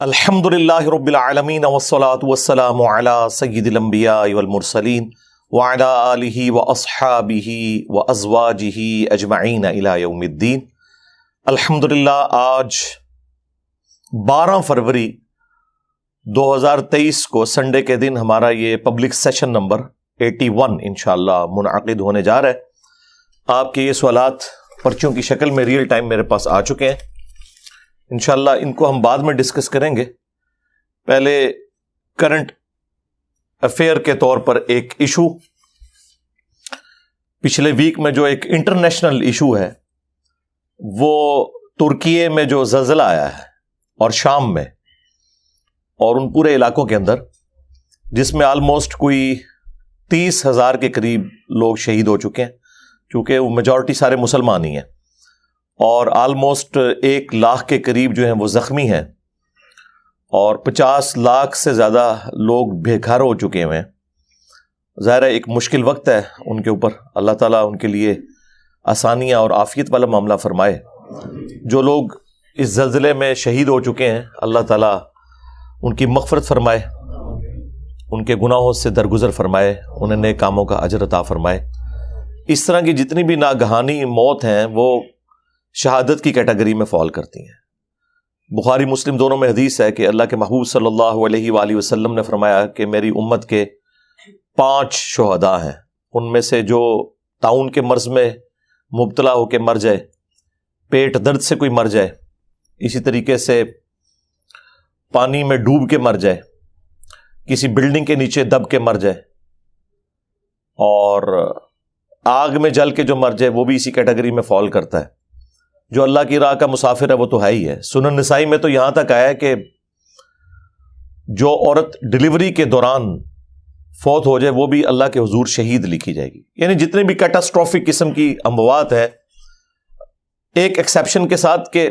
الحمدللہ رب العالمین والصلاة والسلام علی سید الانبیاء والمرسلین وعلی آلہ واصحابہ وازواجہ اجمعین الی یوم الدین۔ الحمدللہ آج 12 فروری 2023 کو سنڈے کے دن ہمارا یہ پبلک سیشن نمبر 81 انشاءاللہ منعقد ہونے جا رہا ہے۔ آپ کے یہ سوالات پرچوں کی شکل میں ریئل ٹائم میرے پاس آ چکے ہیں، انشاءاللہ ان کو ہم بعد میں ڈسکس کریں گے۔ پہلے کرنٹ افیئر کے طور پر ایک ایشو، پچھلے ویک میں جو ایک انٹرنیشنل ایشو ہے وہ ترکیے میں جو زلزلہ آیا ہے اور شام میں اور ان پورے علاقوں کے اندر، جس میں آلموسٹ کوئی 30,000 کے قریب لوگ شہید ہو چکے ہیں، چونکہ وہ میجورٹی سارے مسلمان ہی ہیں، اور آلموسٹ 1 لاکھ کے قریب جو ہیں وہ زخمی ہیں، اور 50 لاکھ سے زیادہ لوگ بے گھر ہو چکے ہیں۔ ظاہر ہے ایک مشکل وقت ہے ان کے اوپر، اللہ تعالیٰ ان کے لیے آسانیاں اور عافیت والا معاملہ فرمائے۔ جو لوگ اس زلزلے میں شہید ہو چکے ہیں اللہ تعالیٰ ان کی مغفرت فرمائے، ان کے گناہوں سے درگزر فرمائے، انہیں نیک کاموں کا اجر عطا فرمائے۔ اس طرح کی جتنی بھی ناگہانی موت ہیں وہ شہادت کی کیٹیگری میں فال کرتی ہیں۔ بخاری مسلم دونوں میں حدیث ہے کہ اللہ کے محبوب صلی اللہ علیہ وآلہ وسلم نے فرمایا کہ میری امت کے 5 شہداء ہیں، ان میں سے جو طاعون کے مرض میں مبتلا ہو کے مر جائے، پیٹ درد سے کوئی مر جائے، اسی طریقے سے پانی میں ڈوب کے مر جائے، کسی بلڈنگ کے نیچے دب کے مر جائے، اور آگ میں جل کے جو مر جائے وہ بھی اسی کیٹیگری میں فال کرتا ہے۔ جو اللہ کی راہ کا مسافر ہے وہ تو ہے ہی ہے۔ سنن نسائی میں تو یہاں تک آیا ہے کہ جو عورت ڈلیوری کے دوران فوت ہو جائے وہ بھی اللہ کے حضور شہید لکھی جائے گی۔ یعنی جتنے بھی کیٹاسٹروفک قسم کی اموات ہے، ایک ایکسیپشن کے ساتھ کہ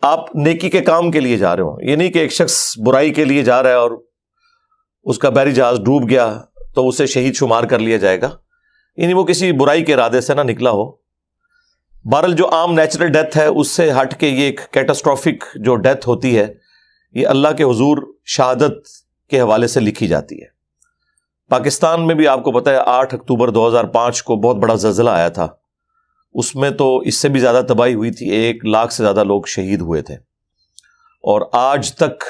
آپ نیکی کے کام کے لیے جا رہے ہو، یہ نہیں کہ ایک شخص برائی کے لیے جا رہا ہے اور اس کا بحری جہاز ڈوب گیا تو اسے شہید شمار کر لیا جائے گا، یعنی وہ کسی برائی کے ارادے سے نہ نکلا ہو۔ بہرحال جو عام نیچرل ڈیتھ ہے اس سے ہٹ کے یہ ایک کیٹاسٹروفک جو ڈیتھ ہوتی ہے یہ اللہ کے حضور شہادت کے حوالے سے لکھی جاتی ہے۔ پاکستان میں بھی آپ کو پتہ ہے 8 اکتوبر 2005 کو بہت بڑا زلزلہ آیا تھا، اس میں تو اس سے بھی زیادہ تباہی ہوئی تھی، 1 لاکھ سے زیادہ لوگ شہید ہوئے تھے، اور آج تک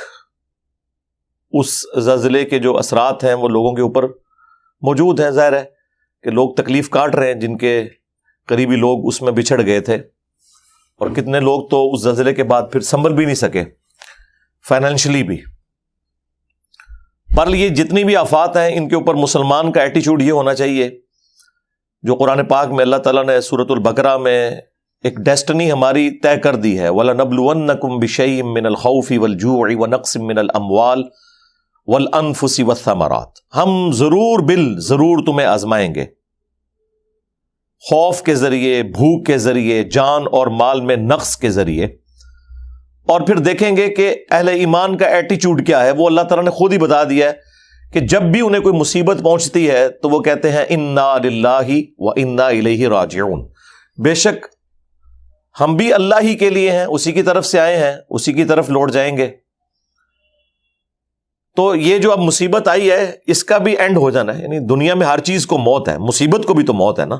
اس زلزلے کے جو اثرات ہیں وہ لوگوں کے اوپر موجود ہیں۔ ظاہر ہے کہ لوگ تکلیف کاٹ رہے ہیں، جن کے قریبی لوگ اس میں بچھڑ گئے تھے، اور کتنے لوگ تو اس زلزلے کے بعد پھر سنبھل بھی نہیں سکے فائنینشلی بھی۔ پر یہ جتنی بھی آفات ہیں ان کے اوپر مسلمان کا ایٹیچیوڈ یہ ہونا چاہیے جو قرآن پاک میں اللہ تعالیٰ نے سورۃ البقرہ میں ایک ڈیسٹنی ہماری طے کر دی ہے، وَلَنَبْلُوَنَّكُمْ بِشَيْءٍ مِّنَ الْخَوْفِ وَالْجُوعِ وَنَقْصٍ مِّنَ الْأَمْوَالِ وَالْأَنفُسِ وَالثَّمَرَاتِ، ہم ضرور تمہیں آزمائیں گے، خوف کے ذریعے، بھوک کے ذریعے، جان اور مال میں نقص کے ذریعے۔ اور پھر دیکھیں گے کہ اہل ایمان کا ایٹیچیوڈ کیا ہے، وہ اللہ تعالیٰ نے خود ہی بتا دیا ہے کہ جب بھی انہیں کوئی مصیبت پہنچتی ہے تو وہ کہتے ہیں انا للہ وانا الیہ راجعون، بے شک ہم بھی اللہ ہی کے لیے ہیں، اسی کی طرف سے آئے ہیں، اسی کی طرف لوٹ جائیں گے۔ تو یہ جو اب مصیبت آئی ہے اس کا بھی اینڈ ہو جانا ہے، یعنی دنیا میں ہر چیز کو موت ہے، مصیبت کو بھی تو موت ہے نا۔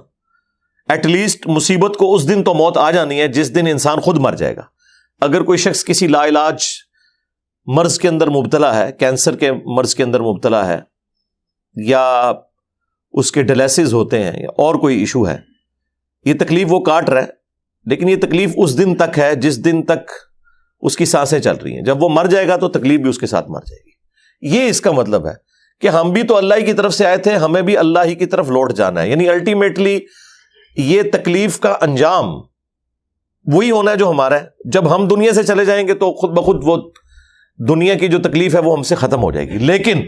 ایٹ لیسٹ مصیبت کو اس دن تو موت آ جانی ہے جس دن انسان خود مر جائے گا۔ اگر کوئی شخص کسی لا علاج مرض کے اندر مبتلا ہے، کینسر کے مرض کے اندر مبتلا ہے، یا اس کے ڈیلیسز ہوتے ہیں، یا اور کوئی ایشو ہے، یہ تکلیف وہ کاٹ رہا ہے، لیکن یہ تکلیف اس دن تک ہے جس دن تک اس کی سانسیں چل رہی ہیں۔ جب وہ مر جائے گا تو تکلیف بھی اس کے ساتھ مر جائے گی۔ یہ اس کا مطلب ہے کہ ہم بھی تو اللہ ہی کی طرف سے آئے تھے، ہمیں بھی اللہ ہی کی طرف لوٹ جانا ہے، یعنی الٹیمیٹلی یہ تکلیف کا انجام وہی ہونا ہے جو ہمارا ہے۔ جب ہم دنیا سے چلے جائیں گے تو خود بخود وہ دنیا کی جو تکلیف ہے وہ ہم سے ختم ہو جائے گی۔ لیکن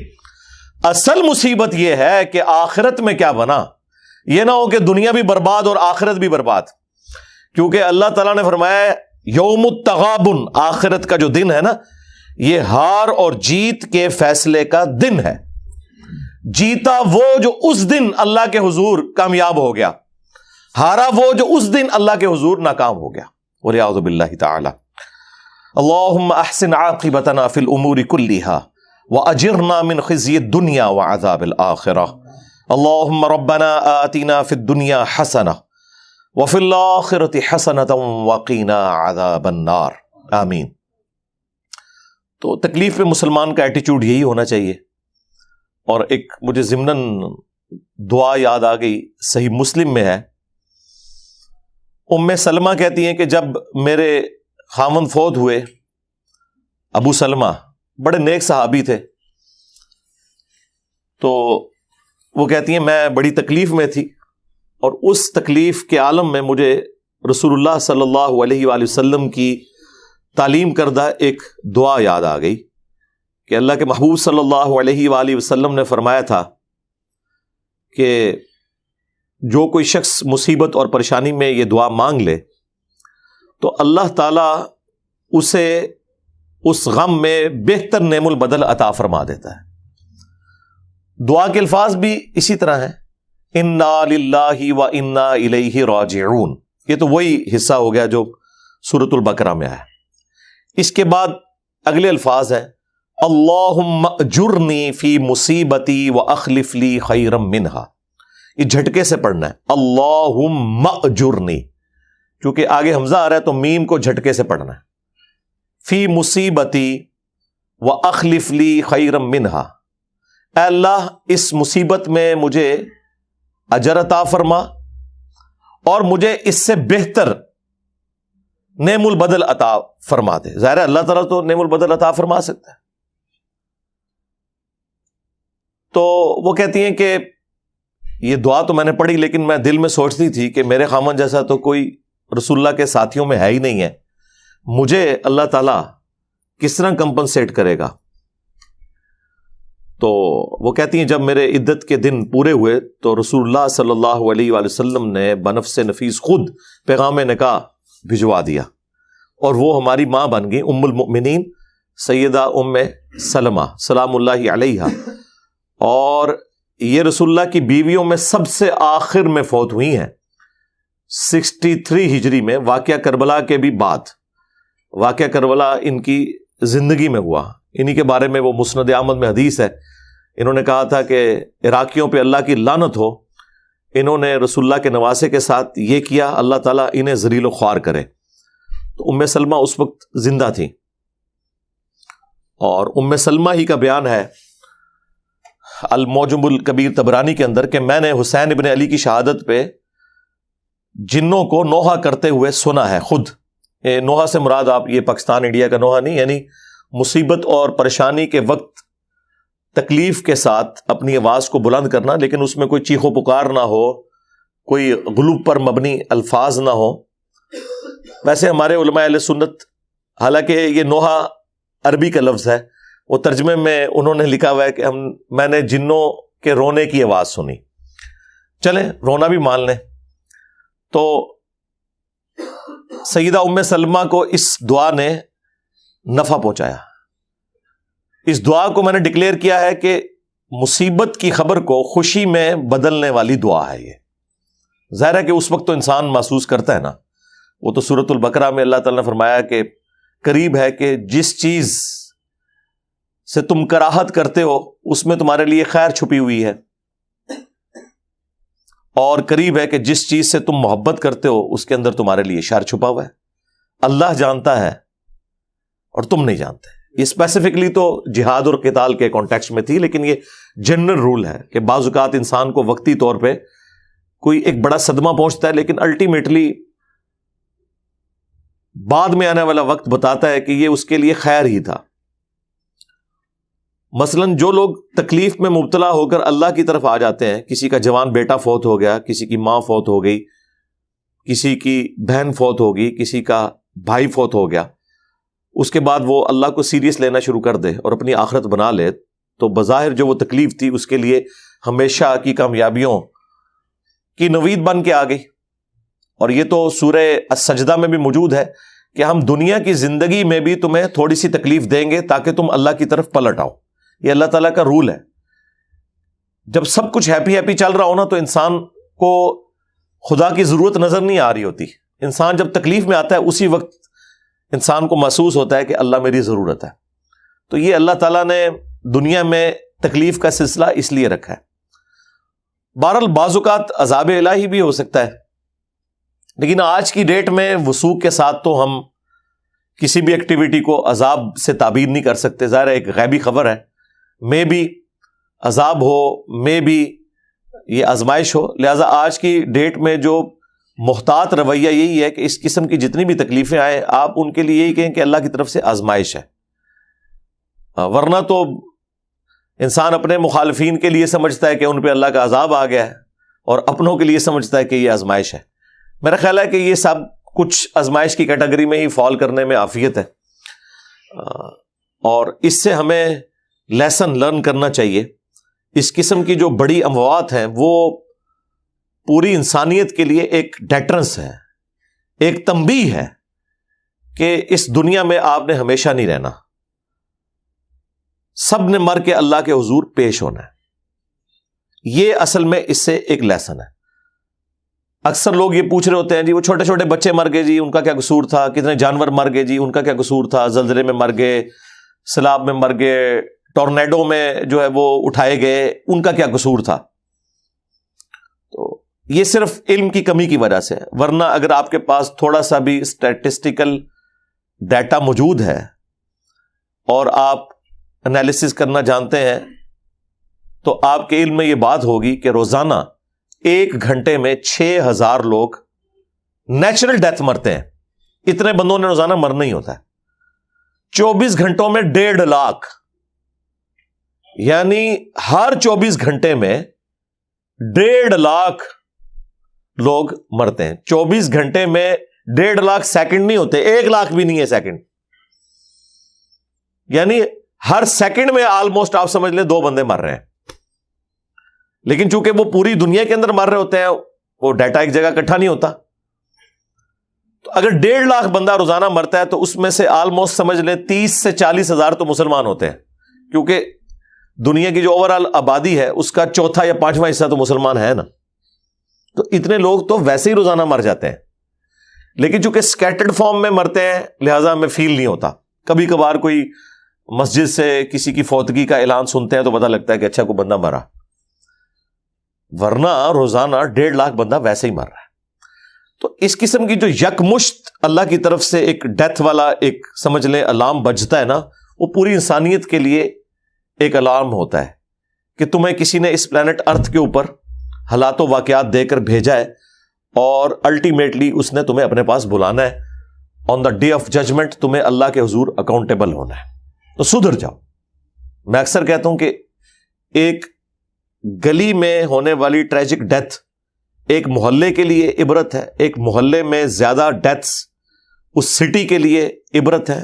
اصل مصیبت یہ ہے کہ آخرت میں کیا بنا، یہ نہ ہو کہ دنیا بھی برباد اور آخرت بھی برباد، کیونکہ اللہ تعالیٰ نے فرمایا یوم التغابن، آخرت کا جو دن ہے نا یہ ہار اور جیت کے فیصلے کا دن ہے۔ جیتا وہ جو اس دن اللہ کے حضور کامیاب ہو گیا، ہارا وہ جو اس دن اللہ کے حضور ناکام ہو گیا، والعیاذ باللہ تعالی۔ اللہم احسن عاقبتنا فی الامور کلہا واجرنا من خزی الدنیا وعذاب الآخرہ اللہم ربنا آتنا فی الدنیا حسنہ وفی الآخرۃ حسنۃ وقینا عذاب النار، آمین۔ تو تکلیف میں مسلمان کا ایٹیچیوڈ یہی ہونا چاہیے۔ اور ایک مجھے ضمناً دعا یاد آ گئی، صحیح مسلم میں ہے، ام سلمہ کہتی ہیں کہ جب میرے خامن فوت ہوئے، ابو سلمہ بڑے نیک صحابی تھے، تو وہ کہتی ہیں میں بڑی تکلیف میں تھی، اور اس تکلیف کے عالم میں مجھے رسول اللہ صلی اللہ علیہ وآلہ وسلم کی تعلیم کردہ ایک دعا یاد آ گئی کہ اللہ کے محبوب صلی اللہ علیہ وآلہ وسلم نے فرمایا تھا کہ جو کوئی شخص مصیبت اور پریشانی میں یہ دعا مانگ لے تو اللہ تعالیٰ اسے اس غم میں بہتر نعم البدل عطا فرما دیتا ہے۔ دعا کے الفاظ بھی اسی طرح ہیں، انا للہ و انا الیہ راجعون، یہ تو وہی حصہ ہو گیا جو سورۃ البقرہ میں آیا۔ اس کے بعد اگلے الفاظ ہیں اللہم اجرنی فی مصیبتی واخلف لی خیرا منہا، یہ جھٹکے سے پڑھنا ہے، اللہم اجرنی، کیونکہ آگے حمزہ آ رہا ہے تو میم کو جھٹکے سے پڑھنا ہے۔ فی مصیبتی واخلف لی خیرا منہا، اے اللہ اس مصیبت میں مجھے اجر عطا فرما اور مجھے اس سے بہتر نعم البدل عطا فرما دے۔ ظاہر ہے اللہ تعالیٰ تو نعم البدل عطا فرما سکتا ہے۔ تو وہ کہتی ہیں کہ یہ دعا تو میں نے پڑھی، لیکن میں دل میں سوچتی تھی کہ میرے خامن جیسا تو کوئی رسول اللہ کے ساتھیوں میں ہے ہی نہیں ہے، مجھے اللہ تعالیٰ کس طرح کمپنسیٹ کرے گا؟ تو وہ کہتی ہیں جب میرے عدت کے دن پورے ہوئے تو رسول اللہ صلی اللہ علیہ وآلہ وسلم نے بنفس نفیس خود پیغام نکاح بھجوا دیا، اور وہ ہماری ماں بن گئی، ام المؤمنین سیدہ ام سلمہ سلام اللہ علیہا، اور یہ رسول اللہ کی بیویوں میں سب سے آخر میں فوت ہوئی ہیں 63 ہجری میں، واقعہ کربلا کے بھی بعد۔ واقعہ کربلا ان کی زندگی میں ہوا، انہی کے بارے میں وہ مسند احمد میں حدیث ہے، انہوں نے کہا تھا کہ عراقیوں پہ اللہ کی لعنت ہو، انہوں نے رسول اللہ کے نواسے کے ساتھ یہ کیا، اللہ تعالیٰ انہیں ذلیل و خوار کرے۔ تو ام سلمہ اس وقت زندہ تھی، اور ام سلمہ ہی کا بیان ہے المعجم الکبیر طبرانی کے اندر کہ میں نے حسین ابن علی کی شہادت پہ جنوں کو نوحہ کرتے ہوئے سنا ہے خود۔ نوحہ سے مراد آپ یہ پاکستان انڈیا کا نوحہ نہیں، یعنی مصیبت اور پریشانی کے وقت تکلیف کے ساتھ اپنی آواز کو بلند کرنا، لیکن اس میں کوئی چیخ و پکار نہ ہو، کوئی غلوب پر مبنی الفاظ نہ ہو۔ ویسے ہمارے علماء اہل سنت، حالانکہ یہ نوحہ عربی کا لفظ ہے، وہ ترجمے میں انہوں نے لکھا ہوا ہے کہ میں نے جنوں کے رونے کی آواز سنی۔ چلیں رونا بھی مان لیں۔ تو سیدہ ام سلمہ کو اس دعا نے نفع پہنچایا۔ اس دعا کو میں نے ڈکلیئر کیا ہے کہ مصیبت کی خبر کو خوشی میں بدلنے والی دعا ہے یہ۔ ظاہر ہے کہ اس وقت تو انسان محسوس کرتا ہے نا، وہ تو سورۃ البقرہ میں اللہ تعالیٰ نے فرمایا کہ قریب ہے کہ جس چیز سے تم کراہت کرتے ہو اس میں تمہارے لیے خیر چھپی ہوئی ہے، اور قریب ہے کہ جس چیز سے تم محبت کرتے ہو اس کے اندر تمہارے لیے شر چھپا ہوا ہے۔ اللہ جانتا ہے اور تم نہیں جانتے۔ یہ اسپیسیفکلی تو جہاد اور قتال کے کانٹیکسٹ میں تھی، لیکن یہ جنرل رول ہے کہ بعض اوقات انسان کو وقتی طور پہ کوئی ایک بڑا صدمہ پہنچتا ہے، لیکن الٹیمیٹلی بعد میں آنے والا وقت بتاتا ہے کہ یہ اس کے لیے خیر ہی تھا۔ مثلا جو لوگ تکلیف میں مبتلا ہو کر اللہ کی طرف آ جاتے ہیں، کسی کا جوان بیٹا فوت ہو گیا، کسی کی ماں فوت ہو گئی، کسی کی بہن فوت ہو گئی، کسی کا بھائی فوت ہو گیا، اس کے بعد وہ اللہ کو سیریس لینا شروع کر دے اور اپنی آخرت بنا لے، تو بظاہر جو وہ تکلیف تھی اس کے لیے ہمیشہ کی کامیابیوں کی نوید بن کے آ گئی۔ اور یہ تو سورہ السجدہ میں بھی موجود ہے کہ ہم دنیا کی زندگی میں بھی تمہیں تھوڑی سی تکلیف دیں گے تاکہ تم اللہ کی طرف پلٹ آؤ۔ یہ اللہ تعالیٰ کا رول ہے۔ جب سب کچھ ہیپی ہیپی چل رہا ہو نا تو انسان کو خدا کی ضرورت نظر نہیں آ رہی ہوتی۔ انسان جب تکلیف میں آتا ہے اسی وقت انسان کو محسوس ہوتا ہے کہ اللہ میری ضرورت ہے. تو یہ اللہ تعالیٰ نے دنیا میں تکلیف کا سلسلہ اس لیے رکھا ہے. بہرحال بعض اوقات عذاب الہی بھی ہو سکتا ہے، لیکن آج کی ڈیٹ میں وثوق کے ساتھ تو ہم کسی بھی ایکٹیویٹی کو عذاب سے تعبیر نہیں کر سکتے. ظاہر ہے ایک غیبی خبر ہے، میں بھی عذاب ہو، میں بھی یہ آزمائش ہو. لہٰذا آج کی ڈیٹ میں جو محتاط رویہ یہی ہے کہ اس قسم کی جتنی بھی تکلیفیں آئیں آپ ان کے لیے یہی کہیں کہ اللہ کی طرف سے آزمائش ہے. ورنہ تو انسان اپنے مخالفین کے لیے سمجھتا ہے کہ ان پہ اللہ کا عذاب آ گیا ہے، اور اپنوں کے لیے سمجھتا ہے کہ یہ آزمائش ہے. میرا خیال ہے کہ یہ سب کچھ آزمائش کی کیٹیگری میں ہی فال کرنے میں عافیت ہے، اور اس سے ہمیں لیسن لرن کرنا چاہیے. اس قسم کی جو بڑی اموات ہیں وہ پوری انسانیت کے لیے ایک ڈیٹرنس ہے، ایک تنبیہ ہے کہ اس دنیا میں آپ نے ہمیشہ نہیں رہنا، سب نے مر کے اللہ کے حضور پیش ہونا ہے. یہ اصل میں اس سے ایک لیسن ہے. اکثر لوگ یہ پوچھ رہے ہوتے ہیں جی وہ چھوٹے چھوٹے بچے مر گئے جی ان کا کیا قصور تھا، کتنے جانور مر گئے جی ان کا کیا قصور تھا، زلزلے میں مر گئے، سیلاب میں مر گئے، ٹورنیڈو میں جو ہے وہ اٹھائے گئے، ان کا کیا قصور تھا. تو یہ صرف علم کی کمی کی وجہ سے، ورنہ اگر آپ کے پاس تھوڑا سا بھی اسٹیٹسٹیکل ڈیٹا موجود ہے اور آپ انالیسس کرنا جانتے ہیں تو آپ کے علم میں یہ بات ہوگی کہ روزانہ 1 گھنٹے میں 6000 لوگ نیچرل ڈیتھ مرتے ہیں. اتنے بندوں نے روزانہ مرنا ہی ہوتا ہے. 24 گھنٹوں میں 1.5 لاکھ، یعنی ہر 24 گھنٹے میں 1.5 لاکھ لوگ مرتے ہیں. 24 گھنٹے میں 1.5 لاکھ سیکنڈ نہیں ہوتے، 1 لاکھ بھی نہیں ہے سیکنڈ. یعنی ہر سیکنڈ میں آلموسٹ آپ سمجھ لیں 2 بندے مر رہے ہیں. لیکن چونکہ وہ پوری دنیا کے اندر مر رہے ہوتے ہیں، وہ ڈیٹا ایک جگہ اکٹھا نہیں ہوتا. تو اگر 1.5 لاکھ بندہ روزانہ مرتا ہے تو اس میں سے آلموسٹ سمجھ لیں 30 سے 40 ہزار تو مسلمان ہوتے ہیں، کیونکہ دنیا کی جو اوور آل آبادی ہے اس کا 4 یا 5واں حصہ تو مسلمان ہے نا. تو اتنے لوگ تو ویسے ہی روزانہ مر جاتے ہیں، لیکن چونکہ اسکیٹرڈ فارم میں مرتے ہیں لہٰذا ہمیں فیل نہیں ہوتا. کبھی کبھار کوئی مسجد سے کسی کی فوتگی کا اعلان سنتے ہیں تو پتہ لگتا ہے کہ اچھا کوئی بندہ مرا، ورنہ روزانہ 1.5 لاکھ بندہ ویسے ہی مر رہا ہے. تو اس قسم کی جو یکمشت اللہ کی طرف سے ایک ڈیتھ والا ایک سمجھ لیں الارم بجتا ہے نا، وہ پوری انسانیت کے لیے ایک الارم ہوتا ہے کہ تمہیں کسی نے اس پلانٹ ارتھ کے اوپر حالات و واقعات دے کر بھیجا ہے، اور الٹیمیٹلی اس نے تمہیں اپنے پاس بلانا ہے. آن دا ڈے آف ججمنٹ تمہیں اللہ کے حضور اکاؤنٹیبل ہونا ہے. تو سدھر جاؤ. میں اکثر کہتا ہوں کہ ایک گلی میں ہونے والی ٹریجک ڈیتھ ایک محلے کے لیے عبرت ہے، ایک محلے میں زیادہ ڈیتھس اس سٹی کے لیے عبرت ہے.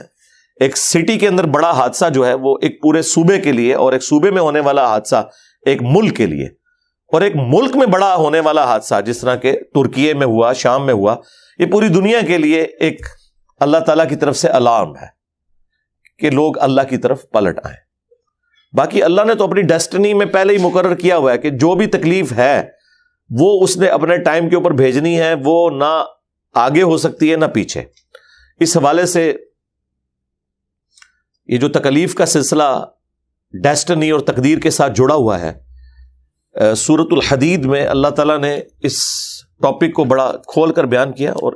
ایک سٹی کے اندر بڑا حادثہ جو ہے وہ ایک پورے صوبے کے لیے، اور ایک صوبے میں ہونے والا حادثہ ایک ملک کے لیے، اور ایک ملک میں بڑا ہونے والا حادثہ جس طرح کہ ترکیے میں ہوا، شام میں ہوا، یہ پوری دنیا کے لیے ایک اللہ تعالیٰ کی طرف سے الارم ہے کہ لوگ اللہ کی طرف پلٹ آئیں. باقی اللہ نے تو اپنی ڈیسٹنی میں پہلے ہی مقرر کیا ہوا ہے کہ جو بھی تکلیف ہے وہ اس نے اپنے ٹائم کے اوپر بھیجنی ہے، وہ نہ آگے ہو سکتی ہے نہ پیچھے. اس حوالے سے یہ جو تکلیف کا سلسلہ ڈیسٹنی اور تقدیر کے ساتھ جڑا ہوا ہے، سورۃ الحدید میں اللہ تعالیٰ نے اس ٹاپک کو بڑا کھول کر بیان کیا، اور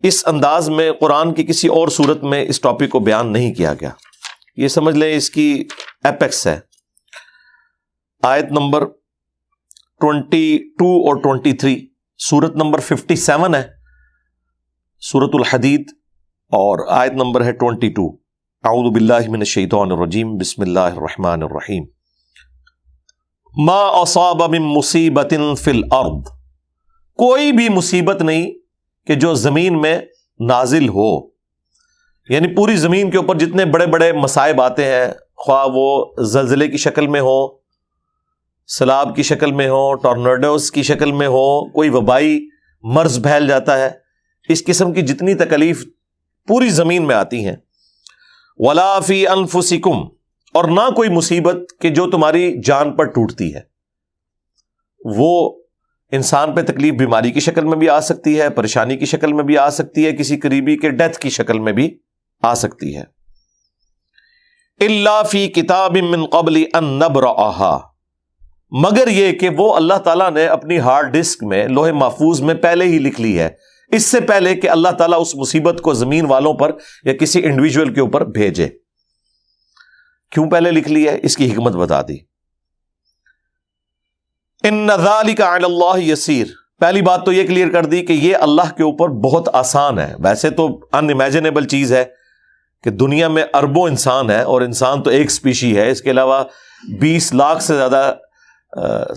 اس انداز میں قرآن کی کسی اور سورت میں اس ٹاپک کو بیان نہیں کیا گیا. یہ سمجھ لیں اس کی ایپیکس ہے. آیت نمبر 22 اور 23، سورت نمبر 57 ہے سورۃ الحدید، اور آیت نمبر ہے 22. اعوذ باللہ من الشیطان الرجیم، بسم اللہ الرحمن الرحیم. ما اصاب من مصیبت فی الارض، کوئی بھی مصیبت نہیں کہ جو زمین میں نازل ہو. یعنی پوری زمین کے اوپر جتنے بڑے بڑے مصائب آتے ہیں، خواہ وہ زلزلے کی شکل میں ہو، سیلاب کی شکل میں ہو، ٹورنیڈوز کی شکل میں ہو، کوئی وبائی مرض پھیل جاتا ہے، اس قسم کی جتنی تکلیف پوری زمین میں آتی ہیں. ولا فی انفسکم، اور نہ کوئی مصیبت کہ جو تمہاری جان پر ٹوٹتی ہے. وہ انسان پہ تکلیف بیماری کی شکل میں بھی آ سکتی ہے، پریشانی کی شکل میں بھی آ سکتی ہے، کسی قریبی کے ڈیتھ کی شکل میں بھی آ سکتی ہے. الا فی کتاب من قبل ان نبرأها، مگر یہ کہ وہ اللہ تعالیٰ نے اپنی ہارڈ ڈسک میں لوح محفوظ میں پہلے ہی لکھ لی ہے، اس سے پہلے کہ اللہ تعالیٰ اس مصیبت کو زمین والوں پر یا کسی انڈیویجول کے اوپر بھیجے. کیوں پہلے لکھ لی ہے؟ اس کی حکمت بتا دی. ان ذالک علی اللہ یسیر، پہلی بات تو یہ کلیئر کر دی کہ یہ اللہ کے اوپر بہت آسان ہے. ویسے تو ان امیجنیبل چیز ہے کہ دنیا میں اربوں انسان ہے اور انسان تو ایک سپیشی ہے، اس کے علاوہ 20 لاکھ سے زیادہ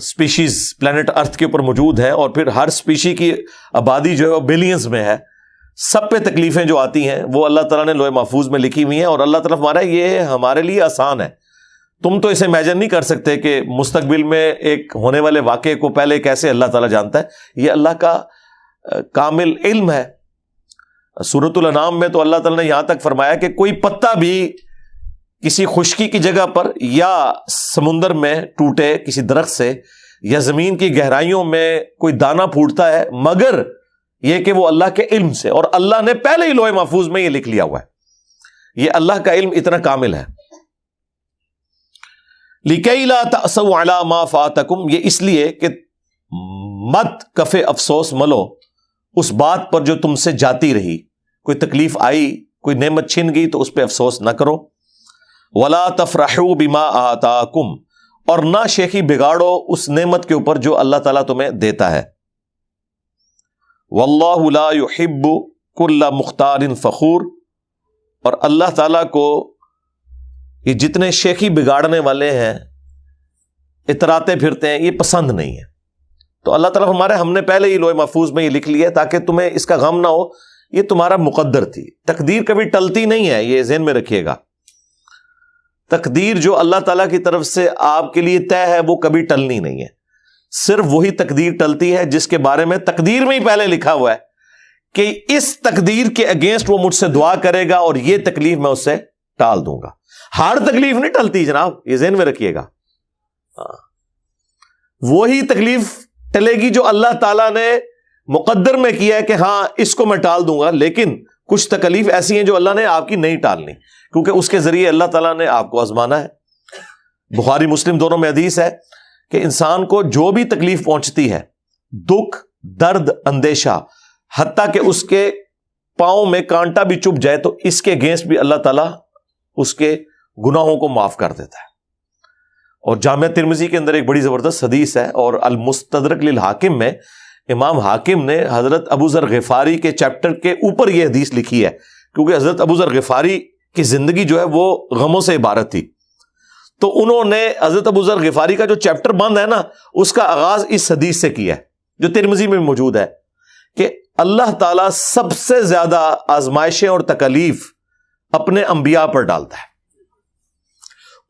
سپیشیز پلانٹ ارتھ کے اوپر موجود ہیں، اور پھر ہر سپیشی کی آبادی جو ہے وہ بلینز میں ہے. سب پہ تکلیفیں جو آتی ہیں وہ اللہ تعالیٰ نے لوح محفوظ میں لکھی ہوئی ہیں، اور اللہ تعالیٰ ہمارا یہ ہمارے لیے آسان ہے. تم تو اسے امیجن نہیں کر سکتے کہ مستقبل میں ایک ہونے والے واقعے کو پہلے کیسے اللہ تعالیٰ جانتا ہے. یہ اللہ کا کامل علم ہے. سورۃ الانعام میں تو اللہ تعالیٰ نے یہاں تک فرمایا کہ کوئی پتا بھی کسی خشکی کی جگہ پر یا سمندر میں ٹوٹے کسی درخت سے یا زمین کی گہرائیوں میں کوئی دانہ پھوٹتا ہے مگر یہ کہ وہ اللہ کے علم سے، اور اللہ نے پہلے ہی لوح محفوظ میں یہ لکھ لیا ہوا ہے. یہ اللہ کا علم اتنا کامل ہے. لِكَيْ لَا تَأْسَوْا عَلَى مَا فَاتَكُمْ، یہ اس لیے کہ مت کفے افسوس ملو اس بات پر جو تم سے جاتی رہی. کوئی تکلیف آئی، کوئی نعمت چھن گئی تو اس پہ افسوس نہ کرو. وَلَا تَفْرَحُوا بِمَا آتَاكُمْ، اور نہ شیخی بگاڑو اس نعمت کے اوپر جو اللہ تعالیٰ تمہیں دیتا ہے. وَاللَّهُ لَا يُحِبُّ كُلَّ مُخْتَالٍ فَخُورٍ، اور اللہ تعالیٰ کو یہ جتنے شیخی بگاڑنے والے ہیں، اتراتے پھرتے ہیں، یہ پسند نہیں ہے. تو اللہ تعالیٰ ہم نے پہلے ہی لوح محفوظ میں یہ لکھ لیا ہے تاکہ تمہیں اس کا غم نہ ہو. یہ تمہارا مقدر تھی. تقدیر کبھی ٹلتی نہیں ہے، یہ ذہن میں رکھیے گا. تقدیر جو اللہ تعالیٰ کی طرف سے آپ کے لیے طے ہے وہ کبھی ٹلنی نہیں ہے. صرف وہی تقدیر ٹلتی ہے جس کے بارے میں تقدیر میں ہی پہلے لکھا ہوا ہے کہ اس تقدیر کے اگینسٹ وہ مجھ سے دعا کرے گا اور یہ تکلیف میں اس سے ٹال دوں گا. ہر تکلیف نہیں ٹلتی جناب، یہ ذہن میں رکھیے گا. وہی تکلیف ٹلے گی جو اللہ تعالیٰ نے مقدر میں کیا ہے کہ ہاں اس کو میں ٹال دوں گا. لیکن کچھ تکلیف ایسی ہیں جو اللہ نے آپ کی نہیں ٹالنی، کیونکہ اس کے ذریعے اللہ تعالیٰ نے آپ کو آزمانا ہے. بخاری مسلم دونوں میں حدیث ہے کہ انسان کو جو بھی تکلیف پہنچتی ہے، دکھ، درد، اندیشہ، حتیٰ کہ اس کے پاؤں میں کانٹا بھی چبھ جائے تو اس کے اگینسٹ بھی اللہ تعالیٰ اس کے گناہوں کو معاف کر دیتا ہے. اور جامعہ ترمذی کے اندر ایک بڑی زبردست حدیث ہے، اور المستدرک للحاکم میں امام حاکم نے حضرت ابو ذر غفاری کے چیپٹر کے اوپر یہ حدیث لکھی ہے، کیونکہ حضرت ابو ذر غفاری کی زندگی جو ہے وہ غموں سے عبارت تھی. تو انہوں نے حضرت ابو ذر غفاری کا جو چیپٹر بند ہے نا، اس کا آغاز اس حدیث سے کیا ہے جو ترمذی میں موجود ہے کہ اللہ تعالیٰ سب سے زیادہ آزمائشیں اور تکلیف اپنے انبیاء پر ڈالتا ہے،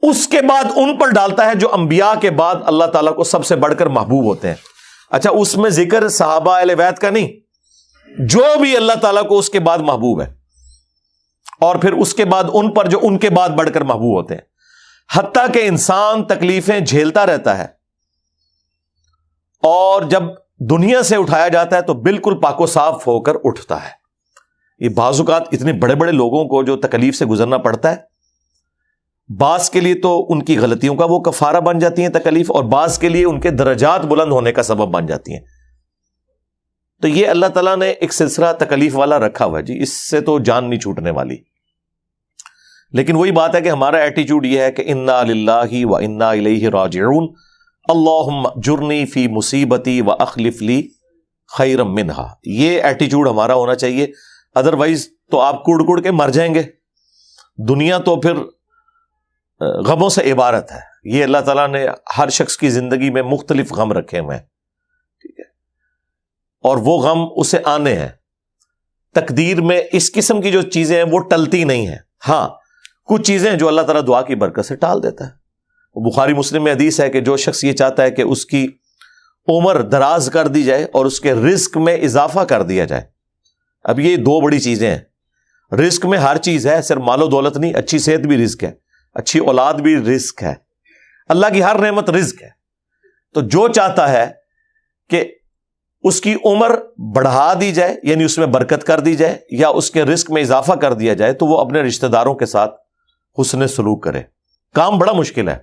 اس کے بعد ان پر ڈالتا ہے جو انبیاء کے بعد اللہ تعالیٰ کو سب سے بڑھ کر محبوب ہوتے ہیں. اچھا، اس میں ذکر صحابہ اہل بیت کا نہیں، جو بھی اللہ تعالیٰ کو اس کے بعد محبوب ہے، اور پھر اس کے بعد ان پر جو ان کے بعد بڑھ کر محبوب ہوتے ہیں. حتیٰ کہ انسان تکلیفیں جھیلتا رہتا ہے اور جب دنیا سے اٹھایا جاتا ہے تو بالکل پاک و صاف ہو کر اٹھتا ہے. یہ بعض اوقات اتنے بڑے بڑے لوگوں کو جو تکلیف سے گزرنا پڑتا ہے، بعض کے لیے تو ان کی غلطیوں کا وہ کفارہ بن جاتی ہیں تکلیف، اور بعض کے لیے ان کے درجات بلند ہونے کا سبب بن جاتی ہیں. تو یہ اللہ تعالیٰ نے ایک سلسلہ تکلیف والا رکھا ہوا ہے جی، اس سے تو جان نہیں چھوٹنے والی. لیکن وہی بات ہے کہ ہمارا ایٹیچیوڈ یہ ہے کہ انا للہ و انا الیہ راجعون، اللہم اجرنی فی مصیبتی و اخلف لی خیرا منہا. یہ ایٹیچیوڈ ہمارا ہونا چاہیے، ادروائز تو آپ کڑ کڑ کے مر جائیں گے. دنیا تو پھر غموں سے عبارت ہے. یہ اللہ تعالیٰ نے ہر شخص کی زندگی میں مختلف غم رکھے ہوئے ہیں، ٹھیک ہے، اور وہ غم اسے آنے ہیں. تقدیر میں اس قسم کی جو چیزیں ہیں وہ ٹلتی نہیں ہیں. ہاں، کچھ چیزیں جو اللہ تعالیٰ دعا کی برکت سے ٹال دیتا ہے. بخاری مسلم میں حدیث ہے کہ جو شخص یہ چاہتا ہے کہ اس کی عمر دراز کر دی جائے اور اس کے رزق میں اضافہ کر دیا جائے. اب یہ دو بڑی چیزیں ہیں. رزق میں ہر چیز ہے، صرف مال و دولت نہیں، اچھی صحت بھی رزق ہے، اچھی اولاد بھی رزق ہے، اللہ کی ہر نعمت رزق ہے. تو جو چاہتا ہے کہ اس کی عمر بڑھا دی جائے یعنی اس میں برکت کر دی جائے یا اس کے رزق میں اضافہ کر دیا جائے تو وہ اپنے رشتہ داروں کے ساتھ حسن سلوک کرے. کام بڑا مشکل ہے.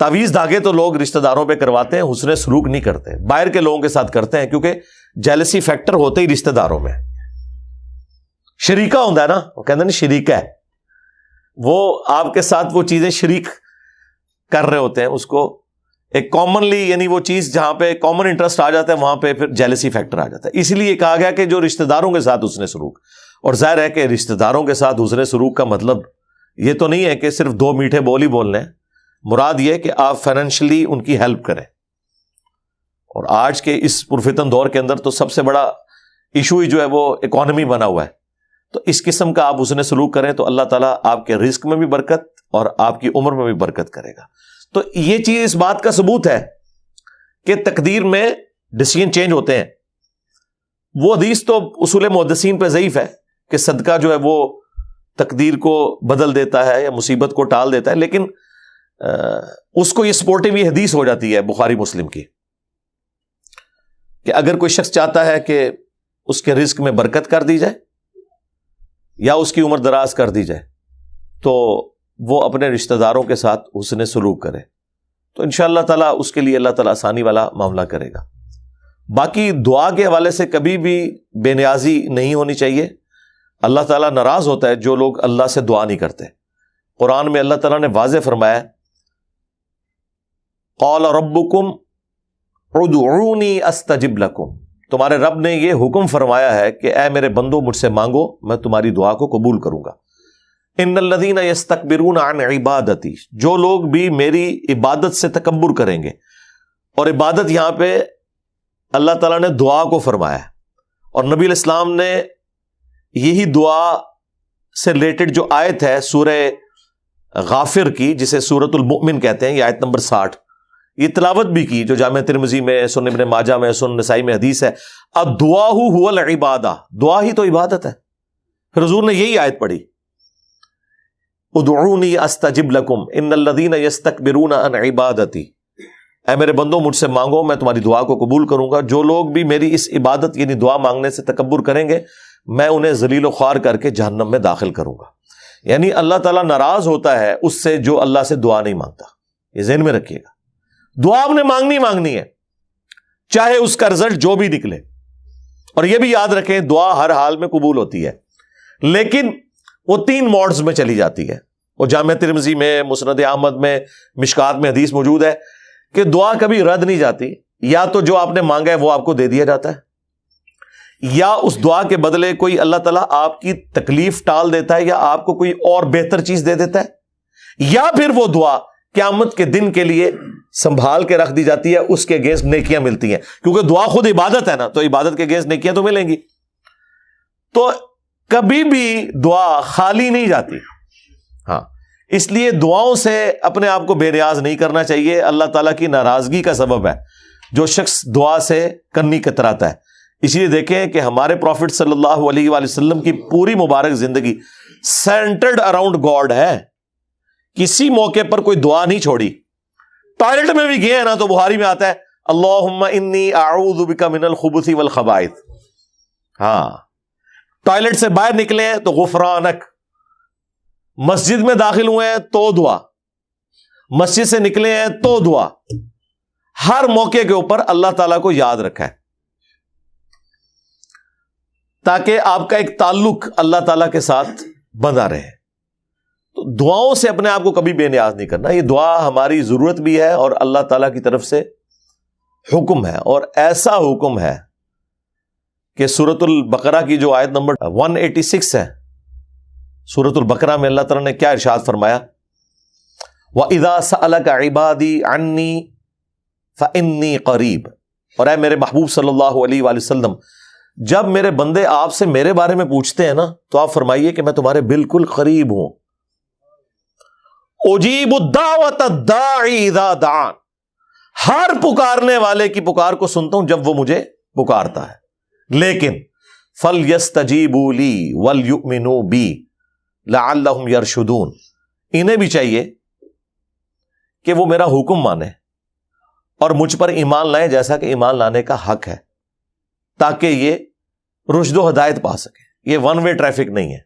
تعویذ دھاگے تو لوگ رشتہ داروں پہ کرواتے ہیں, حسن سلوک نہیں کرتے, باہر کے لوگوں کے ساتھ کرتے ہیں کیونکہ جیلسی فیکٹر ہوتے ہی رشتہ داروں میں. شریکہ ہوتا ہے نا, وہ کہتے ہیں نا شریکہ ہے, وہ آپ کے ساتھ وہ چیزیں شریک کر رہے ہوتے ہیں, اس کو ایک کامنلی یعنی وہ چیز جہاں پہ کامن انٹرسٹ آ جاتا ہے وہاں پہ پھر جیلسی فیکٹر آ جاتا ہے. اسی لیے کہا گیا کہ جو رشتہ داروں کے ساتھ حسن سلوک, اور ظاہر ہے کہ رشتہ داروں کے ساتھ حسن سلوک کا مطلب یہ تو نہیں ہے کہ صرف 2 میٹھے بول ہی بولنے ہیں, مراد یہ کہ آپ فائنینشلی ان کی ہیلپ کریں. اور آج کے اس پرفتن دور کے اندر تو سب سے بڑا ایشو ہی جو ہے وہ اکانومی بنا ہوا ہے, تو اس قسم کا آپ حسن سلوک کریں تو اللہ تعالیٰ آپ کے رزق میں بھی برکت اور آپ کی عمر میں بھی برکت کرے گا. تو یہ چیز اس بات کا ثبوت ہے کہ تقدیر میں ڈیسیژن چینج ہوتے ہیں. وہ حدیث تو اصول محدثین پہ ضعیف ہے کہ صدقہ جو ہے وہ تقدیر کو بدل دیتا ہے یا مصیبت کو ٹال دیتا ہے, لیکن اس کو یہ سپورٹیو یہ حدیث ہو جاتی ہے بخاری مسلم کی کہ اگر کوئی شخص چاہتا ہے کہ اس کے رزق میں برکت کر دی جائے یا اس کی عمر دراز کر دی جائے تو وہ اپنے رشتہ داروں کے ساتھ حسن سلوک کرے, تو انشاءاللہ تعالیٰ اس کے لیے اللہ تعالیٰ آسانی والا معاملہ کرے گا. باقی دعا کے حوالے سے کبھی بھی بے نیازی نہیں ہونی چاہیے. اللہ تعالیٰ ناراض ہوتا ہے جو لوگ اللہ سے دعا نہیں کرتے. قرآن میں اللہ تعالیٰ نے واضح فرمایا قال ربکم ادعونی استجب لکم, تمہارے رب نے یہ حکم فرمایا ہے کہ اے میرے بندو مجھ سے مانگو میں تمہاری دعا کو قبول کروں گا. ان الذین یستکبرون عن عبادتی, جو لوگ بھی میری عبادت سے تکبر کریں گے, اور عبادت یہاں پہ اللہ تعالیٰ نے دعا کو فرمایا ہے, اور نبی علیہ السلام نے یہی دعا سے ریلیٹڈ جو آیت ہے سورہ غافر کی جسے سورۃ المؤمن کہتے ہیں, یہ آیت نمبر 60, یہ تلاوت بھی کی جو جامع ترمذی میں, سنن ابن ماجہ میں, سنن نسائی میں حدیث ہے. الدعاء هو العبادہ, دعا ہی تو عبادت ہے. پھر حضور نے یہی آیت پڑھی ادعونی استجب لکم ان الذین یستکبرون عن عبادتی, اے میرے بندوں مجھ سے مانگو میں تمہاری دعا کو قبول کروں گا. جو لوگ بھی میری اس عبادت یعنی دعا مانگنے سے تکبر کریں گے میں انہیں ذلیل و خوار کر کے جہنم میں داخل کروں گا. یعنی اللہ تعالیٰ ناراض ہوتا ہے اس سے جو اللہ سے دعا نہیں مانگتا. یہ ذہن میں رکھیے گا, دعا آپ نے مانگنی ہے چاہے اس کا رزلٹ جو بھی نکلے. اور یہ بھی یاد رکھیں دعا ہر حال میں قبول ہوتی ہے, لیکن وہ 3 موڈز میں چلی جاتی ہے. وہ جامع ترمذی میں, مسند احمد میں, مشکات میں حدیث موجود ہے کہ دعا کبھی رد نہیں جاتی. یا تو جو آپ نے مانگا ہے وہ آپ کو دے دیا جاتا ہے, یا اس دعا کے بدلے کوئی اللہ تعالیٰ آپ کی تکلیف ٹال دیتا ہے یا آپ کو کوئی اور بہتر چیز دے دیتا ہے, یا پھر وہ دعا قیامت کے دن کے لیے سنبھال کے رکھ دی جاتی ہے, اس کے اگینسٹ نیکیاں ملتی ہیں. کیونکہ دعا خود عبادت ہے نا, تو عبادت کے اگینسٹ نیکیاں تو ملیں گی. تو کبھی بھی دعا خالی نہیں جاتی. ہاں, اس لیے دعاؤں سے اپنے آپ کو بے نیاز نہیں کرنا چاہیے. اللہ تعالیٰ کی ناراضگی کا سبب ہے جو شخص دعا سے کنی کتراتا ہے. اس لیے دیکھیں کہ ہمارے پروفٹ صلی اللہ علیہ وآلہ وسلم کی پوری مبارک زندگی سینٹرڈ اراؤنڈ گاڈ ہے. کسی موقع پر کوئی دعا نہیں چھوڑی. ٹوائلٹ میں بھی گئے ہیں نا تو بخاری میں آتا ہے اللہم انی اعوذ بک من الخبث والخبائث. ہاں, ٹوائلٹ سے باہر نکلے ہیں تو غفرانک, مسجد میں داخل ہوئے ہیں تو دعا, مسجد سے نکلے ہیں تو دعا. ہر موقع کے اوپر اللہ تعالیٰ کو یاد رکھا ہے تاکہ آپ کا ایک تعلق اللہ تعالیٰ کے ساتھ بنا رہے. تو دعاؤں سے اپنے آپ کو کبھی بے نیاز نہیں کرنا. یہ دعا ہماری ضرورت بھی ہے اور اللہ تعالیٰ کی طرف سے حکم ہے, اور ایسا حکم ہے کہ سورۃ البقرہ کی جو آیت نمبر 186 ہے, سورۃ البقرہ میں اللہ تعالیٰ نے کیا ارشاد فرمایا وَإِذَا سَأَلَكَ عِبَادِي عَنِّي فَإِنِّي قَرِيبٌ. اور اے میرے محبوب صلی اللہ علیہ وآلہ وسلم, جب میرے بندے آپ سے میرے بارے میں پوچھتے ہیں نا تو آپ فرمائیے کہ میں تمہارے بالکل قریب ہوں. اجیب الدعوۃ الداعی اذا دعان, ہر پکارنے والے کی پکار کو سنتا ہوں جب وہ مجھے پکارتا ہے. لیکن فَلْيَسْتَجِيبُوا لِي وَلْيُؤْمِنُوا بِي لَعَلَّهُمْ يَرْشُدُونَ, انہیں بھی چاہیے کہ وہ میرا حکم مانے اور مجھ پر ایمان لائیں جیسا کہ ایمان لانے کا حق ہے. تاکہ یہ رشد و ہدایت پا سکے. یہ ون وے ٹریفک نہیں ہے.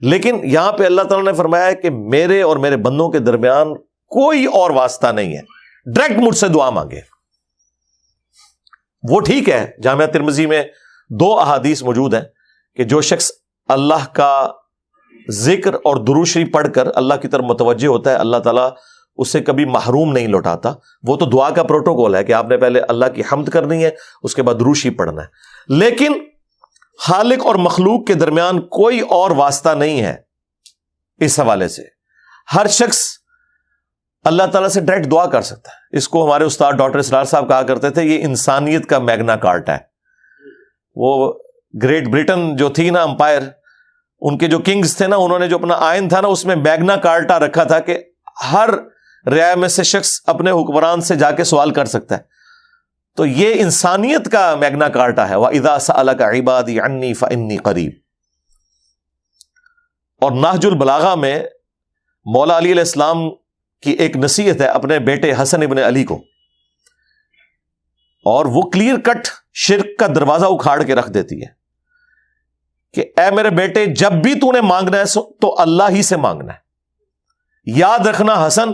لیکن یہاں پہ اللہ تعالیٰ نے فرمایا ہے کہ میرے اور میرے بندوں کے درمیان کوئی اور واسطہ نہیں ہے, ڈائریکٹ مجھ سے دعا مانگے. وہ ٹھیک ہے, جامعہ ترمذی میں 2 احادیث موجود ہیں کہ جو شخص اللہ کا ذکر اور درود شریف پڑھ کر اللہ کی طرف متوجہ ہوتا ہے, اللہ تعالیٰ اسے کبھی محروم نہیں لوٹاتا. وہ تو دعا کا پروٹوکول ہے کہ آپ نے پہلے اللہ کی حمد کرنی ہے, اس کے بعد درود شریف پڑھنا ہے. لیکن خالق اور مخلوق کے درمیان کوئی اور واسطہ نہیں ہے. اس حوالے سے ہر شخص اللہ تعالیٰ سے ڈائریکٹ دعا کر سکتا ہے. اس کو ہمارے استاد ڈاکٹر اسرار صاحب کہا کرتے تھے یہ انسانیت کا میگنا کارٹا ہے. وہ گریٹ برٹن جو تھی نا امپائر, ان کے جو کنگز تھے نا, انہوں نے جو اپنا آئین تھا نا اس میں میگنا کارٹا رکھا تھا کہ ہر رعایا میں سے شخص اپنے حکمران سے جا کے سوال کر سکتا ہے. تو یہ انسانیت کا میگنا کارٹا ہے. وَإِذَا سَأَلَكَ عِبَادِي عَنِّي فَإِنِّي قَرِيبٌ. اور نہج البلاغہ میں مولا علی علیہ السلام کی ایک نصیحت ہے اپنے بیٹے حسن ابن علی کو, اور وہ کلیئر کٹ شرک کا دروازہ اکھاڑ کے رکھ دیتی ہے کہ اے میرے بیٹے, جب بھی تو نے مانگنا ہے تو اللہ ہی سے مانگنا ہے. یاد رکھنا حسن,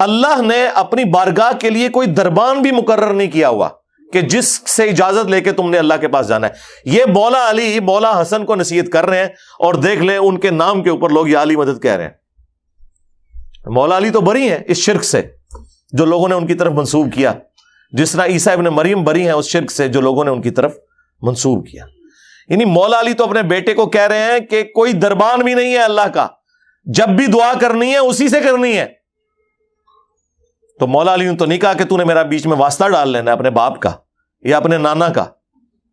اللہ نے اپنی بارگاہ کے لیے کوئی دربان بھی مقرر نہیں کیا ہوا کہ جس سے اجازت لے کے تم نے اللہ کے پاس جانا ہے. یہ مولا علی مولا حسن کو نصیحت کر رہے ہیں, اور دیکھ لیں ان کے نام کے اوپر لوگ یا علی مدد کہہ رہے ہیں. مولا علی تو بری ہیں اس شرک سے جو لوگوں نے ان کی طرف منسوب کیا, جس طرح عیسیٰ ابن مریم بری ہیں اس شرک سے جو لوگوں نے ان کی طرف منسوب کیا. یعنی مولا علی تو اپنے بیٹے کو کہہ رہے ہیں کہ کوئی دربان بھی نہیں ہے اللہ کا, جب بھی دعا کرنی ہے اسی سے کرنی ہے. تو مولا علی نے تو نہیں کہا کہ تو نے میرا بیچ میں واسطہ ڈال لینا اپنے باپ کا یا اپنے نانا کا.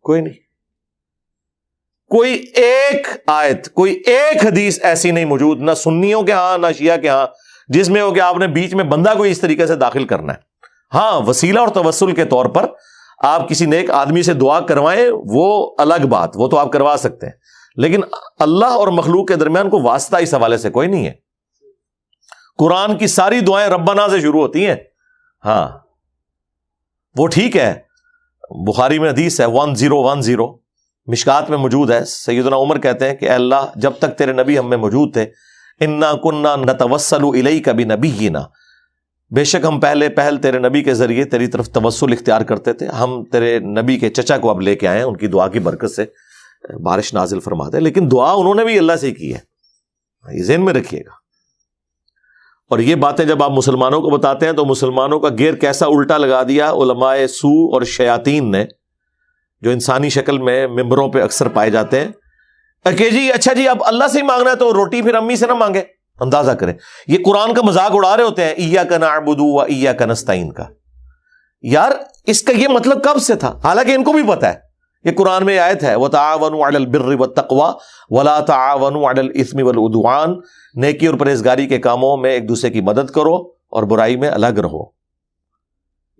کوئی نہیں. کوئی ایک آیت, کوئی ایک حدیث ایسی نہیں موجود, نہ سنیوں کے ہاں نہ شیعہ کے ہاں, جس میں ہو کہ آپ نے بیچ میں بندہ کو اس طریقے سے داخل کرنا ہے. ہاں, وسیلہ اور توسل کے طور پر آپ کسی نیک آدمی سے دعا کروائیں, وہ الگ بات, وہ تو آپ کروا سکتے ہیں. لیکن اللہ اور مخلوق کے درمیان کوئی واسطہ اس حوالے سے کوئی نہیں ہے. قرآن کی ساری دعائیں ربنا سے شروع ہوتی ہیں. ہاں وہ ٹھیک ہے, بخاری میں حدیث ہے 1010, مشکات میں موجود ہے. سیدنا عمر کہتے ہیں کہ اے اللہ, جب تک تیرے نبی ہم میں موجود تھے, انا کننا نتوسل الیک بنبینا, بے شک ہم پہل تیرے نبی کے ذریعے تیری طرف توسل اختیار کرتے تھے. ہم تیرے نبی کے چچا کو اب لے کے آئے ہیں, ان کی دعا کی برکت سے بارش نازل فرما دے. لیکن دعا انہوں نے بھی اللہ سے کی ہے, یہ ذہن میں رکھیے گا. اور یہ باتیں جب آپ مسلمانوں کو بتاتے ہیں تو مسلمانوں کا گیر کیسا الٹا لگا دیا علماء سو اور شیاطین نے, جو انسانی شکل میں ممبروں پہ اکثر پائے جاتے ہیں, کہ جی اچھا جی اب اللہ سے ہی مانگنا ہے تو روٹی پھر امی سے نہ مانگے. اندازہ کریں, یہ قرآن کا مذاق اڑا رہے ہوتے ہیں ایاک نعبد و ایاک نستعین کا. یار اس کا یہ مطلب کب سے تھا, حالانکہ ان کو بھی پتا ہے. یہ قرآن میں آیت ہے وَتَعَاوَنُوا عَلَى الْبِرِّ وَالتَّقْوَى وَلَا تَعَاوَنُوا عَلَى الْإِثْمِ وَالْعُدْوَانِ, نیکی اور پرہیزگاری کے کاموں میں ایک دوسرے کی مدد کرو اور برائی میں الگ رہو.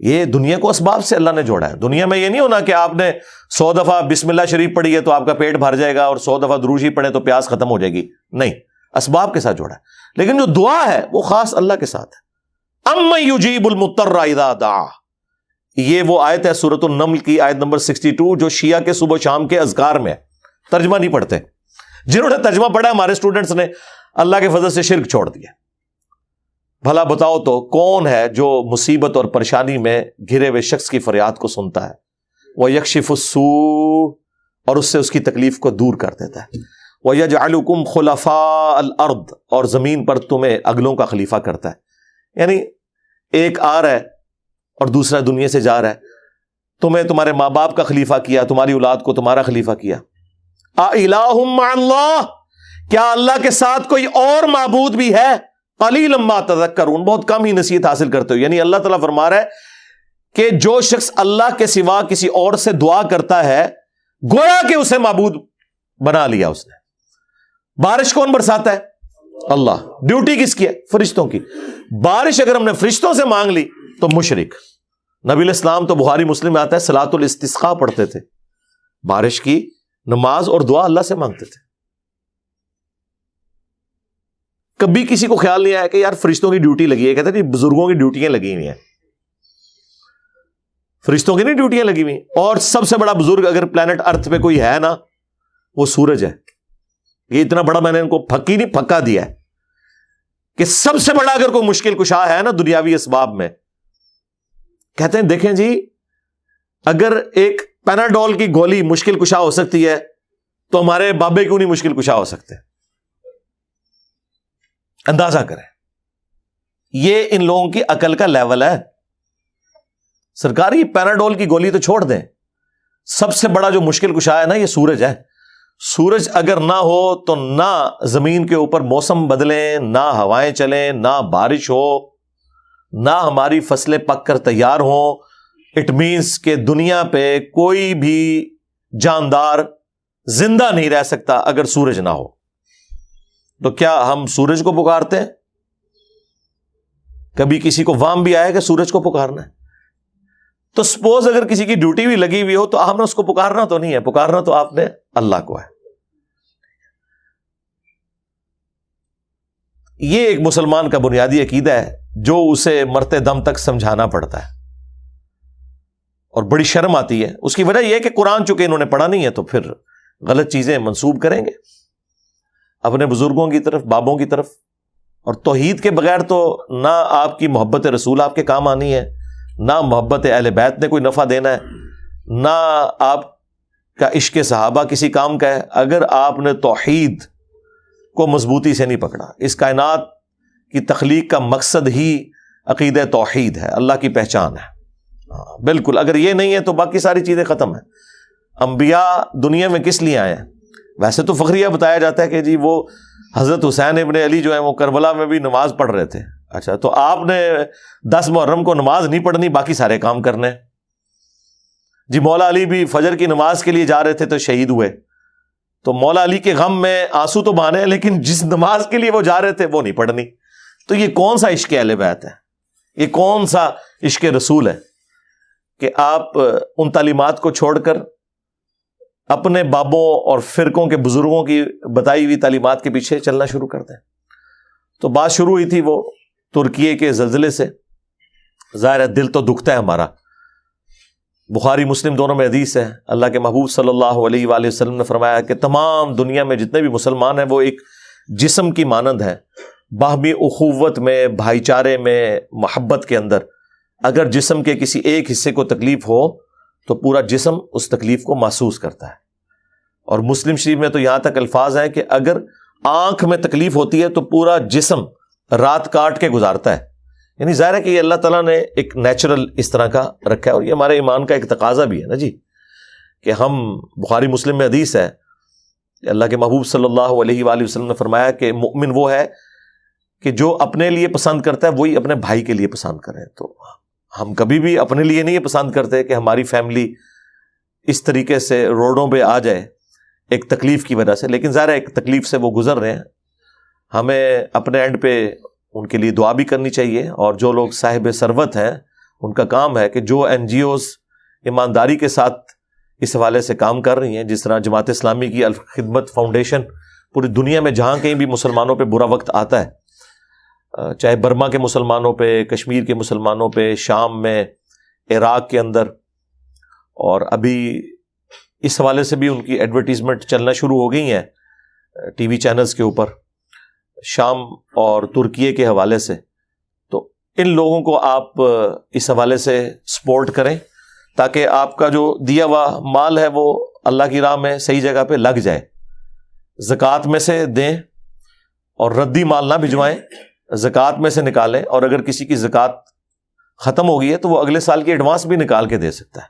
یہ دنیا کو اسباب سے اللہ نے جوڑا ہے. دنیا میں یہ نہیں ہونا کہ آپ نے 100 دفعہ بسم اللہ شریف پڑھی ہے تو آپ کا پیٹ بھر جائے گا, اور 100 دفعہ درود شریف پڑھیں تو پیاس ختم ہو جائے گی. نہیں, اسباب کے ساتھ جوڑا ہے. لیکن جو دعا ہے وہ خاص اللہ کے ساتھ ہے. اَمَّن يُجِيبُ الْمُضْطَرَّ إِذَا دَعَاهُ, یہ وہ آیت ہے سورۃ النمل کی آیت نمبر 62, جو شیعہ کے صبح شام کے اذکار میں ہے. ترجمہ نہیں پڑھتے. جنہوں نے ترجمہ پڑھا ہمارے اسٹوڈنٹس نے اللہ کے فضل سے شرک چھوڑ دیا. بھلا بتاؤ تو کون ہے جو مصیبت اور پریشانی میں گھرے ہوئے شخص کی فریاد کو سنتا ہے, وَيَكْشِفُ السُّوءَ, اور اس سے اس کی تکلیف کو دور کر دیتا ہے, وَيَجْعَلُكُمْ خُلَفَاءَ الْأَرْضِ, اور زمین پر تمہیں اگلوں کا خلیفہ کرتا ہے. یعنی ایک آ رہا ہے اور دوسرا دنیا سے جا رہا ہے, تمہیں تمہارے ماں باپ کا خلیفہ کیا, تمہاری اولاد کو تمہارا خلیفہ کیا. اَإِلَٰهٌ مَّعَ اللَّهِ, کیا اللہ کے ساتھ کوئی اور معبود بھی ہے؟ قلیلا ما تذکرون, بہت کم ہی نصیحت حاصل کرتے ہو. یعنی اللہ تعالیٰ فرما رہا ہے کہ جو شخص اللہ کے سوا کسی اور سے دعا کرتا ہے گویا کہ اسے معبود بنا لیا اس نے. بارش کون برساتا ہے؟ اللہ. ڈیوٹی کس کی ہے؟ فرشتوں کی. بارش اگر ہم نے فرشتوں سے مانگ لی تو مشرک. نبی علیہ السلام تو بخاری مسلم میں آتا ہے صلاۃ الاستسقاء پڑھتے تھے, بارش کی نماز اور دعا اللہ سے مانگتے تھے. کبھی کسی کو خیال نہیں آیا کہ یار فرشتوں کی ڈیوٹی لگی ہے. کہتے ہیں بزرگوں کی ڈیوٹیاں لگی ہوئی ہیں. فرشتوں کی نہیں ڈیوٹیاں لگی ہوئی. اور سب سے بڑا بزرگ اگر پلانٹ ارتھ پہ کوئی ہے نا وہ سورج ہے. یہ اتنا بڑا میں نے ان کو پھکا دیا ہے کہ سب سے بڑا اگر کوئی مشکل کشا ہے نا دنیاوی اسباب میں، کہتے ہیں دیکھیں جی اگر ایک پیناڈول کی گولی مشکل کشا ہو سکتی ہے تو ہمارے بابے کیوں نہیں مشکل کشا ہو سکتے؟ اندازہ کریں. یہ ان لوگوں کی عقل کا لیول ہے. سرکار یہ پیناڈول کی گولی تو چھوڑ دیں، سب سے بڑا جو مشکل کشا ہے نا یہ سورج ہے. سورج اگر نہ ہو تو نہ زمین کے اوپر موسم بدلیں، نہ ہوائیں چلیں، نہ بارش ہو، نہ ہماری فصلیں پک کر تیار ہوں. اٹ مینس کہ دنیا پہ کوئی بھی جاندار زندہ نہیں رہ سکتا اگر سورج نہ ہو. تو کیا ہم سورج کو پکارتے ہیں؟ کبھی کسی کو وام بھی آئے کہ سورج کو پکارنا ہے؟ تو سپوز اگر کسی کی ڈیوٹی بھی لگی ہوئی ہو تو آپ نے اس کو پکارنا تو نہیں ہے، پکارنا تو آپ نے اللہ کو ہے. یہ ایک مسلمان کا بنیادی عقیدہ ہے جو اسے مرتے دم تک سمجھانا پڑتا ہے اور بڑی شرم آتی ہے. اس کی وجہ یہ ہے کہ قرآن چونکہ انہوں نے پڑھا نہیں ہے تو پھر غلط چیزیں منسوب کریں گے اپنے بزرگوں کی طرف، بابوں کی طرف. اور توحید کے بغیر تو نہ آپ کی محبت رسول آپ کے کام آنی ہے، نہ محبت اہل بیت نے کوئی نفع دینا ہے، نہ آپ کا عشق صحابہ کسی کام کا ہے اگر آپ نے توحید کو مضبوطی سے نہیں پکڑا. اس کائنات کی تخلیق کا مقصد ہی عقیدہ توحید ہے، اللہ کی پہچان ہے. بالکل اگر یہ نہیں ہے تو باقی ساری چیزیں ختم ہیں. انبیاء دنیا میں کس لیے آئے ہیں؟ ویسے تو فخریہ بتایا جاتا ہے کہ جی وہ حضرت حسین ابن علی جو ہیں وہ کربلا میں بھی نماز پڑھ رہے تھے. اچھا تو آپ نے 10 محرم کو نماز نہیں پڑھنی، باقی سارے کام کرنے. جی مولا علی بھی فجر کی نماز کے لیے جا رہے تھے تو شہید ہوئے. تو مولا علی کے غم میں آنسو تو بہانے ہیں لیکن جس نماز کے لیے وہ جا رہے تھے وہ نہیں پڑھنی. تو یہ کون سا عشق اہل بیت ہے؟ یہ کون سا عشق رسول ہے کہ آپ ان تعلیمات کو چھوڑ کر اپنے بابوں اور فرقوں کے بزرگوں کی بتائی ہوئی تعلیمات کے پیچھے چلنا شروع کر دیں؟ تو بات شروع ہوئی تھی وہ ترکیے کے زلزلے سے. ظاہر ہے دل تو دکھتا ہے ہمارا. بخاری مسلم دونوں میں حدیث ہے، اللہ کے محبوب صلی اللہ علیہ وآلہ وسلم نے فرمایا کہ تمام دنیا میں جتنے بھی مسلمان ہیں وہ ایک جسم کی مانند ہیں، باہمی اخوت میں، بھائی چارے میں، محبت کے اندر. اگر جسم کے کسی ایک حصے کو تکلیف ہو تو پورا جسم اس تکلیف کو محسوس کرتا ہے. اور مسلم شریف میں تو یہاں تک الفاظ ہیں کہ اگر آنکھ میں تکلیف ہوتی ہے تو پورا جسم رات کاٹ کے گزارتا ہے. یعنی ظاہر ہے کہ یہ اللہ تعالیٰ نے ایک نیچرل اس طرح کا رکھا ہے اور یہ ہمارے ایمان کا ایک تقاضا بھی ہے نا جی کہ ہم، بخاری مسلم میں حدیث ہے کہ اللہ کے محبوب صلی اللہ علیہ وآلہ وسلم نے فرمایا کہ مؤمن وہ ہے کہ جو اپنے لیے پسند کرتا ہے وہی اپنے بھائی کے لیے پسند کرے. تو ہم کبھی بھی اپنے لیے نہیں پسند کرتے کہ ہماری فیملی اس طریقے سے روڈوں پہ آ جائے ایک تکلیف کی وجہ سے، لیکن ظاہر ہے ایک تکلیف سے وہ گزر رہے ہیں. ہمیں اپنے اینڈ پہ ان کے لیے دعا بھی کرنی چاہیے. اور جو لوگ صاحب ثروت ہیں ان کا کام ہے کہ جو NGOs ایمانداری کے ساتھ اس حوالے سے کام کر رہی ہیں، جس طرح جماعت اسلامی کی الخدمت فاؤنڈیشن پوری دنیا میں جہاں کہیں بھی مسلمانوں پہ برا وقت آتا ہے، چاہے برما کے مسلمانوں پہ، کشمیر کے مسلمانوں پہ، شام میں، عراق کے اندر، اور ابھی اس حوالے سے بھی ان کی ایڈورٹیزمنٹ چلنا شروع ہو گئی ہیں ٹی وی چینلز کے اوپر، شام اور ترکیے کے حوالے سے. تو ان لوگوں کو آپ اس حوالے سے سپورٹ کریں تاکہ آپ کا جو دیا ہوا مال ہے وہ اللہ کی راہ میں صحیح جگہ پہ لگ جائے. زکوٰۃ میں سے دیں اور ردی مال نہ بھجوائیں، زکوٰۃ میں سے نکالیں. اور اگر کسی کی زکوٰۃ ختم ہو گئی ہے تو وہ اگلے سال کی ایڈوانس بھی نکال کے دے سکتا ہے.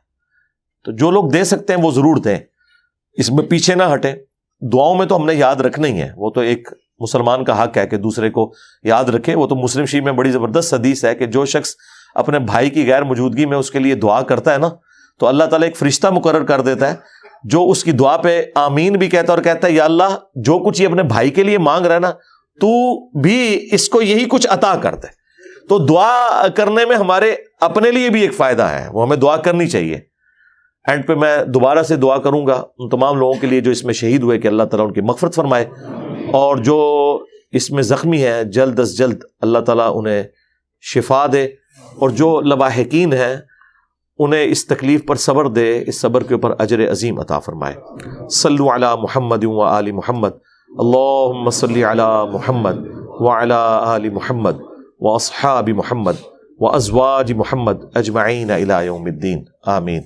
تو جو لوگ دے سکتے ہیں وہ ضرور دیں، اس میں پیچھے نہ ہٹیں. دعاؤں میں تو ہم نے یاد رکھنا ہی ہے، وہ تو ایک مسلمان کا حق ہے کہ دوسرے کو یاد رکھے. وہ تو مسلم شریف میں بڑی زبردست حدیث ہے کہ جو شخص اپنے بھائی کی غیر موجودگی میں اس کے لیے دعا کرتا ہے نا تو اللہ تعالیٰ ایک فرشتہ مقرر کر دیتا ہے جو اس کی دعا پہ آمین بھی کہتا ہے اور کہتا ہے یا اللہ جو کچھ یہ اپنے بھائی کے لیے مانگ رہا ہے نا تو بھی اس کو یہی کچھ عطا کر دے. تو دعا کرنے میں ہمارے اپنے لیے بھی ایک فائدہ ہے، وہ ہمیں دعا کرنی چاہیے. اینڈ پہ میں دوبارہ سے دعا کروں گا ان تمام لوگوں کے لیے جو اس میں شہید ہوئے کہ اللہ تعالیٰ ان کی مغفرت فرمائے، اور جو اس میں زخمی ہیں جلد از جلد اللہ تعالیٰ انہیں شفا دے، اور جو لواحقین ہیں انہیں اس تکلیف پر صبر دے، اس صبر کے اوپر اجر عظیم عطا فرمائے۔ صلو علی محمد و آل محمد، اللہم صلی علی محمد وعلی آل محمد واصحاب محمد وازواج محمد اجمعین الی یوم الدین، آمین۔